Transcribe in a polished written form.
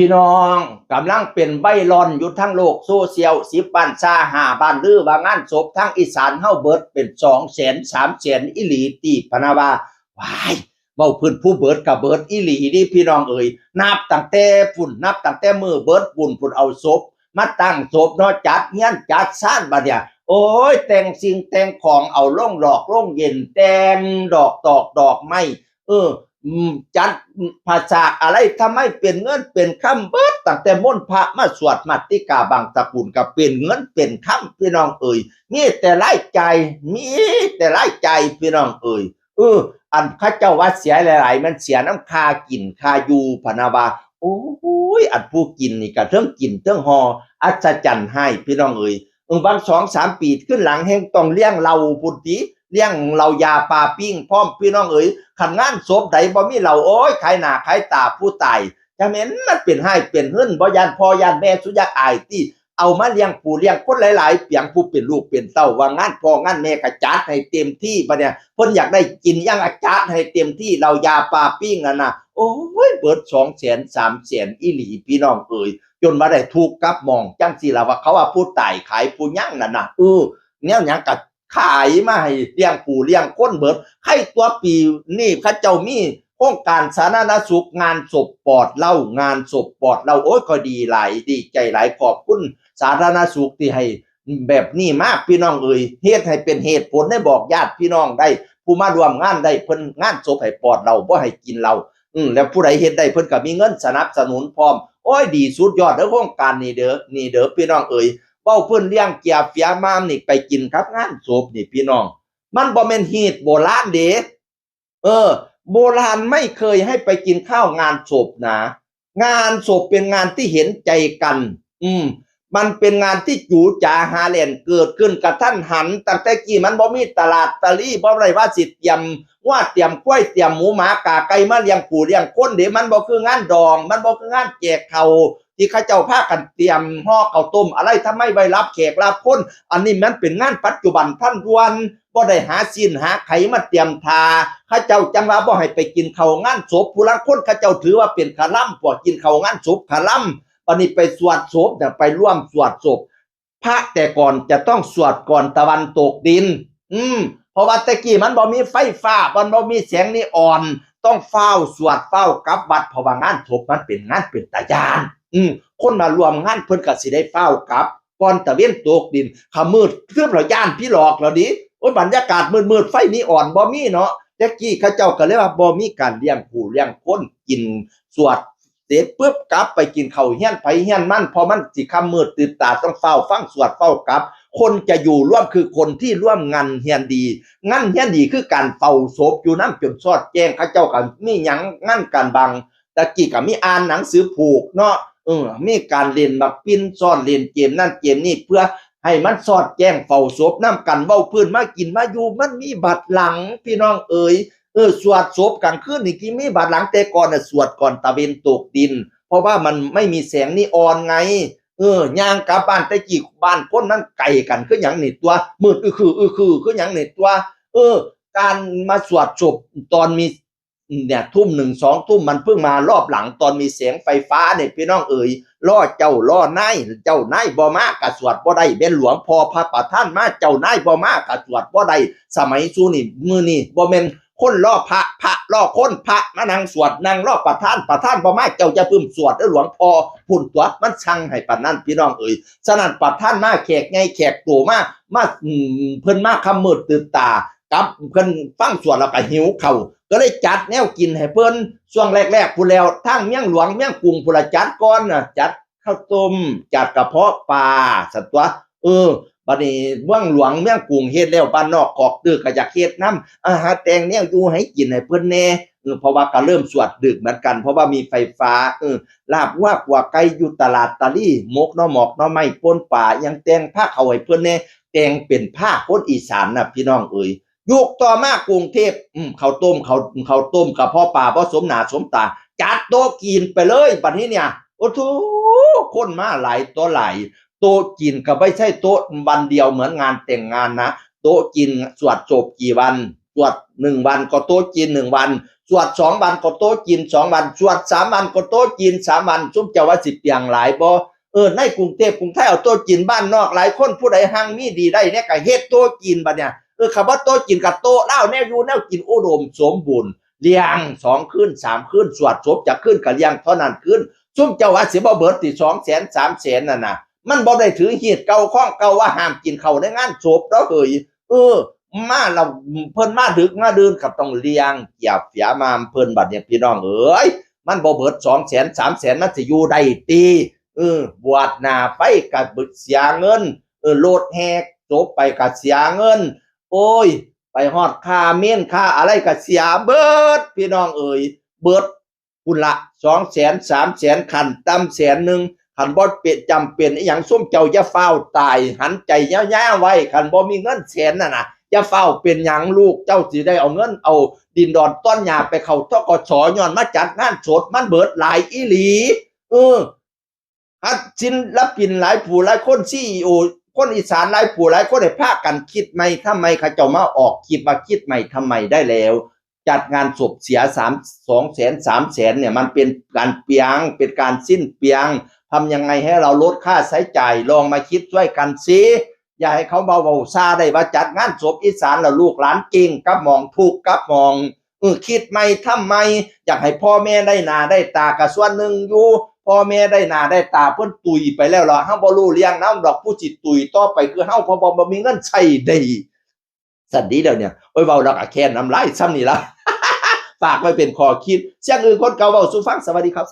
พี่น้องกำลังเป็นใบรอนอยู่ทั้งโลกโซเชียล10 บ้านซา5 บ้านลือว่างานศพทั้งอีสานเฮาเบิดเป็น200,000 300,000อีหลีตีพนาวาวายเว้าพื้นผู้เบิดกับเบิดอีหลีดิพี่น้องเอ๋ยนับตั้งแต่ฝุ่นนับตั้งแต่มือเบิดฝุ่นพุ่นเอาศพมาตั้งศพเนาะจัดเฮียนจัดซ่านบัดเนี่ยโอ้ยแต่งสิ่งแต่งของเอาลงหลอกลงเย็นแต่งดอกตอกดอกไม้จัดภาษาอะไรทำให้เป็นเงินเป็นคำเบิดตั้งแต่มนต์พระมาสวดมัตติกาบางตะกุลกับเป็นเงินเป็นคำพี่น้องเอ๋ยมีแต่รายใจมีแต่รายใจพี่น้องเอ๋ยอันข้าเจ้าว่าเสียหลายๆมันเสียน้ำคากินคาอยู่พนาวาโอ้ยอันผู้กินนี่ก็เทิงกินเทิงหออัศจรรย์ให้พี่น้องเอ๋ยบาง2-3 ปีขึ้นหลังแห่งต้องเลี้ยงเราพุทธิเลี้ยงเรายาปลาปิ้งพร้อมพี่น้องเอ๋ยขันงานศพใดบ่มีเราโอ้ยขายหน้าขายตาผู้ตายจะเหม็นมันเป็นให้เป็นหึ่นบ่ยานพ่อยานแม่สุยากอายที่เอามาเลี้ยงปู่เลี้ยงคนหลายๆเปียงผู้เป็นลูกเป็นเต้าว่างานพ่องานแม่ก็จัดให้เต็มที่บัดเนี่ยเพิ่นอยากได้กินยังอาจัดให้เต็มที่เรายาปลาปิ้งนั่นน่ะโอ้ยเบิด200,000 300,000อีหลีพี่น้องเอ๋ยจนมาได้ถูกกับมองจังสิล่ะว่าเขาว่าผู้ตายขายผู้ยั่งนั่นน่ะแนวหยังก็ขายมาให้เลี้ยงปู่เลี้ยงคนเบิดใครตัวปีนี่เขาเจ้ามีโครงการสาธารณสุขงานศพปอดเล่างานศพปอดเล่าโอ้ยก็ดีหลายดีใจหลายขอบคุณสาธารณสุขที่ให้แบบนี้มากพี่น้องเอ๋ยเฮ็ดให้เป็นเหตุผลให้บอกญาติพี่น้องได้ผู้มาร่วมงานได้เพิ่นงานศพให้ปอดเราบ่ให้กินเราแล้วผู้ใดเฮ็ดได้เพิ่นก็มีเงินสนับสนุนพร้อมโอ้ยดีสุดยอดเด้อโครงการนี้เด้อพี่น้องเอ๋ยเว้าเพิ่นเลี้ยงเกียเฟียมามนี่ไปกินครับงานศพนี่พี่น้องมันบ่แม่นฮีตโบราณเด้โบราณไม่เคยให้ไปกินข้าวงานศพนะงานศพเป็นงานที่เห็นใจกันมันเป็นงานที่จู๋จ๋าหาแหล่นเกิดขึ้นกระทันหันตั้งแต่กี้มันบ่มีตลาดตะลี่บ่ได้ว่าสิเตรียมว่าเตรียมกล้วยเตรียมหมูหมากาไก่มาเลี้ยงปู่เลี้ยงคนเด้มันบ่คืองานดองมันบ่คืองานแจกข้าวที่เขาเจ้าพากันเตรียมห่อข้าวต้มอะไรทำไมไว้รับแขกรับคนอันนี้มันเป็นงานปัจจุบันทันด่วนบ่ได้หาศีลหาไขมาเตรียมทาเขาเจ้าจังว่าบ่ให้ไปกินข้าวงานศพผู้ลางคนเขาเจ้าถือว่าเป็นคาร่ำพวกกินข้าวงานศพคาร่ำอันนี้ไปสวดศพเนี่ยไปร่วมสวดศพพระแต่ก่อนจะต้องสวดก่อนตะวันตกดินเพราะว่าตะกี้มันบ่มีไฟฟ้ามันบ่มีแสงนีออนต้องเฝ้าสวดเฝ้ากลับวัดเพราะว่างานศพมันเป็นงานเป็นตาญาณคนมารวมงานเพิ่นก็สิได้เฝ้ากลับก่อนตะเวนตกดินขมืดเพื่อเราย่านพี่หลอกแล้วดิโอ้ยบรรยากาศมืดๆไฟนีออนบ่มีเนาะตะกี้เขาเจ้าก็เลยว่าบ่มีการเลี้ยงผู้เลี้ยงคนกินสวดเสร็จปุ๊บกลับไปกินข้าวเฮียนไผเฮียนมันพอมันสิค่ำมืดตื่นตาต้องเฝ้าฟังสวดเฝ้ากลับคนจะอยู่ร่วมคือคนที่ร่วมงานเฮียนดีงานเฮียนดีคือการเฝ้าศพอยู่นำจนสอดแจ้งเขาเจ้าก็มีหยังงานการบังตะกี้ก็มีอ่านหนังสือผูกเนาะมีการเล่นบักปิ้นซ่อนเล่นเกมนั่นเกมนี้เพื่อให้มันสอดแจ้งเฝ้าศพนำกันเว้าพื้นมากินมาอยู่มันมีบัดหลังพี่น้องเอ๋ยสวดศพกลางคืนนี่กี่มีบัดหลังแต่ก่อนน่ะสวดก่อนตะเวนตกดินเพราะว่ามันไม่มีแสงนีออนไงย่างกลับบ้านแต่กี้บ้านคนนั้นไกลกันคือหยังนี่ตัวมืดคือหยังนี่ตัวการมาสวดศพตอนมีเนี่ยทุ่ม1 2ทุ่มมันเพิ่งมารอบหลังตอนมีแสงไฟฟ้าเนี่ยพี่น้องเอ๋ยล่อเจ้าล่อนายเจ้านายบ่มากะสวดบ่ได้เป็นหลวงพ่อพระประธานมาเจ้านายบ่มากะสวดบ่ได้สมัยสู้นี่มื้อนี้บ่แม่นคนล่อพระล่อคนพระมานั่งสวดนั่งล่อประธานบ่มาเจ้าจะพึมสวดเด้อหลวงพ่อพุ่นตัวมันช่างให้ปานนั้นพี่น้องเอ๋ยฉะนั้นประธานมาแขกไงแขกโตมาเพิ่นมาค่ำมืดตื่นตากับเพิ่นฟังสวดแล้วก็หิวข้าวก็เลยจัดแนวกินให้เพิ่นช่วงแรกๆพู้นแล้วทางเมียงหลวงเมียงกรุงพุ่นละจัดก่อนน่ะจัดข้าวต้มจัดกระเพาะปลาสัตว์ตัวบัดนี้เมืองหลวงเมืองกรุงเฮ็ดแล้วบ้านนอกกอกตื้อก็อยากเฮ็ดนำอาหารแต่งแนวอยู่ให้กินให้เพิ่นแน่เพราะว่าก็เริ่มสวดดึกเหมือนกันเพราะว่ามีไฟฟ้าลาบวัวกว่าไก่อยู่ตลาดตะลี่หมกหน่อหมอกหน่อไม้ป่นป่ายังแต่งผ้าเข้าให้เพิ่นแน่แต่งเป็นผ้าคนอีสานน่ะพี่น้องเอ๋ยยุคต่อมากรุงเทพข้าวต้มกับพ่อป่าบ่สมหน้าสมตาจัดโต๊ะกินไปเลยบัดนี้เนี่ยโอ้โธคนมาหลายต่อหลายโต๊ะกินก็ไม่ใช่โต๊ะวันเดียวเหมือนงานแต่งงานนะโต๊ะกินสวดจบกี่วันสวด1 วันก็โต๊ะกิน1 วัน สวด2 วันก็โต๊ะจีน2 วันสวด3 วันก็โต๊ะจีน3 วันซุ่มเจ้าว่าสิเปียงหลายบ่ในกรุงเทพกรุงไทยเอาโต๊ะจีนบ้านนอกหลายคนผู้ใดหังมีดีได้เนี่ยก็เฮ็ดโต๊ะจีนบัดเนี่ยคำว่าโต๊ะจีนกับโต๊ะเหล้าแนวอยู่แนวกินอุดมสมบูรณ์เลี้ยง2 คืน 3 คืนสวดศพจะขึ้นก็เลี้ยงเท่านั้นคืนซุ่มเจ้าว่าสิบ่เบิดที่200,000 300,000นั่นน่ะมันบ่ได้ถือหีดเก่าข้องเก่าว่าห้ามกินข้าวในงานศพเนาะเฮ้ยมาเราเพิ่นมาดึกมาดื่นกับต้องเลี้ยงเกียบเสียมามเพิ่นบัดเนี่ยพี่น้องเอ้ยมันบ่เบิด200,000 300,000มันสิอยู่ได้ติบวชหน้าไปก็บึกเสียเงินโลดแฮกจบไปก็เสียเงินโอ้ยไปฮอดค่าเมนค่าอะไรก็เสียเบิดพี่น้องเอ้ยเบิดพุ่นละ200,000 300,000คันต่ำ100,000คันบ่เป็นจำเป็นอีหยังซุ่มเจ้าอย่าฟ้าวตายหันใจยาวๆไว้คันบ่มีเงินแสนน่ะอย่าเฝ้าเป็นหยังลูกเจ้าสิได้เอาเงินเอาดินดอนต้นหญ้าไปเข้าธกสย้อนมาจัดงานศพมันเบิดหลายอีหลีฮัดศิลปินหลายผู้หลายคนCEOคนอีสานหลายผู้หลายคนได้พากันคิดใหม่ทำไมเขาเจ้ามาออกคลิปมาคิดใหม่ทำไมได้แล้วจัดงานศพเสีย200,000 300,000เนี่ยมันเป็นการเปียงเป็นการสิ้นเปียงทำยังไงให้เราลดค่าใช้จ่ายลองมาคิดช่วยกันสิอย่าให้เขาเบาๆซาได้ว่าจัดงานศพอีสานแล้วลูกหลานเก่งกับมองถูกกับมองคิดไม่ทำไมอยากให้พ่อแม่ได้หน้าได้ตากะส่วนหนึ่งอยู่พ่อแม่ได้หน้าได้ตาเพิ่นตุยไปแล้วล่ะเฮาบ่รู้เลี้ยงน้ำดอกผู้จิตตุยต่อไปคือเฮาพอบ่มีเงินใช้ได้สั่นดีเดี๋ยวเนี่ยโอ้ยเว้าแล้วก็แค่น้ำลายซ้ำนี่ล่ะฝากไว้เป็นข้อคิดเสียงอื่นคนเก่าเว้าสู่ฟังสวัสดีครับ